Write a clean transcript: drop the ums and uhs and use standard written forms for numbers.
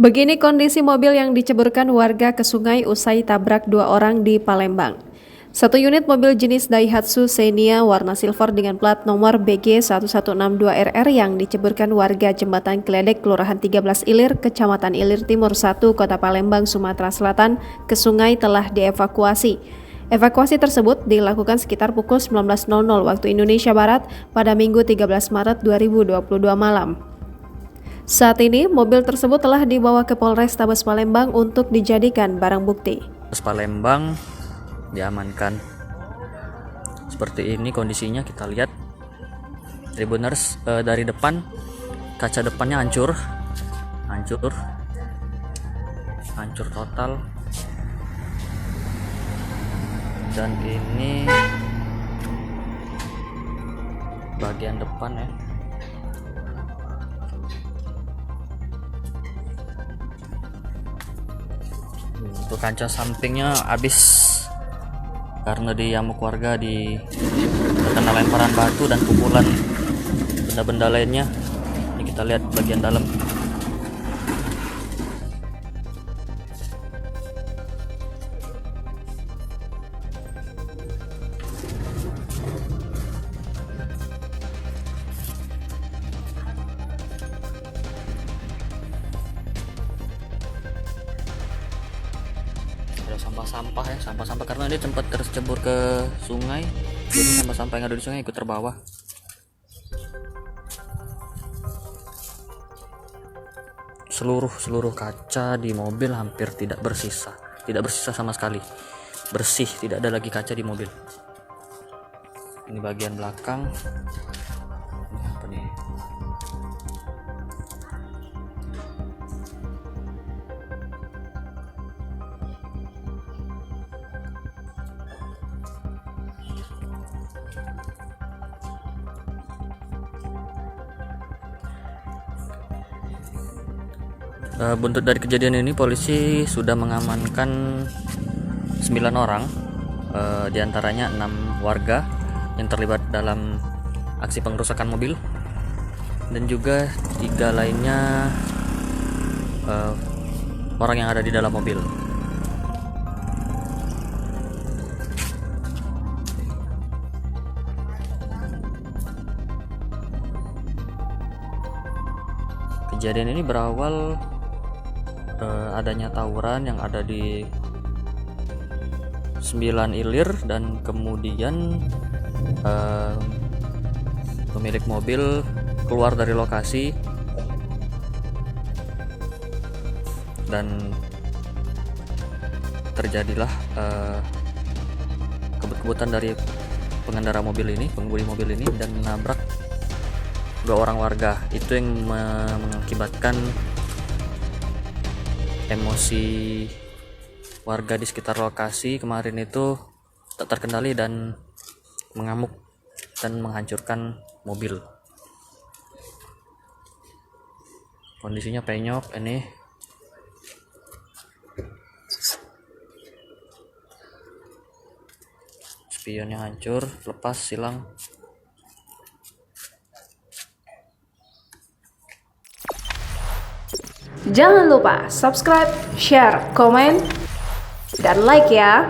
Begini kondisi mobil yang diceburkan warga ke sungai usai tabrak dua orang di Palembang. Satu unit mobil jenis Daihatsu Xenia warna silver dengan plat nomor BG1162RR yang diceburkan warga Jembatan Kledek, Kelurahan 13 Ilir, Kecamatan Ilir Timur 1, Kota Palembang, Sumatera Selatan, ke sungai telah dievakuasi. Evakuasi tersebut dilakukan sekitar pukul 19.00 waktu Indonesia Barat pada Minggu 13 Maret 2022 malam. Saat ini, mobil tersebut telah dibawa ke Polrestabes Palembang untuk dijadikan barang bukti. Palembang diamankan. Seperti ini kondisinya, kita lihat Tribuners dari depan, kaca depannya hancur total. Dan ini bagian depan ya. Untuk kaca sampingnya habis karena diamuk warga, terkena lemparan batu dan pukulan benda-benda lainnya. Ini kita lihat bagian dalam. Sampah-sampah ya, sampah-sampah karena dia sempat tercebur ke sungai, jadi sampah-sampah yang ada di sungai ikut terbawa. Seluruh kaca di mobil hampir tidak bersisa sama sekali, bersih, tidak ada lagi kaca di mobil. Ini bagian belakang. Ini apa nih? Buntut dari kejadian ini, polisi sudah mengamankan 9 orang, diantaranya 6 warga yang terlibat dalam aksi pengrusakan mobil, dan juga 3 lainnya orang yang ada di dalam mobil. Kejadian ini berawal adanya tawuran yang ada di 9 Ilir, dan kemudian pemilik mobil keluar dari lokasi dan terjadilah kebut-kebutan dari pengemudi mobil ini dan menabrak 2 orang warga. Itu yang mengakibatkan emosi warga di sekitar lokasi kemarin itu tak terkendali dan mengamuk dan menghancurkan mobil. Kondisinya penyok ini. Spionnya hancur, lepas, silang. Jangan lupa subscribe, share, komen, dan like ya.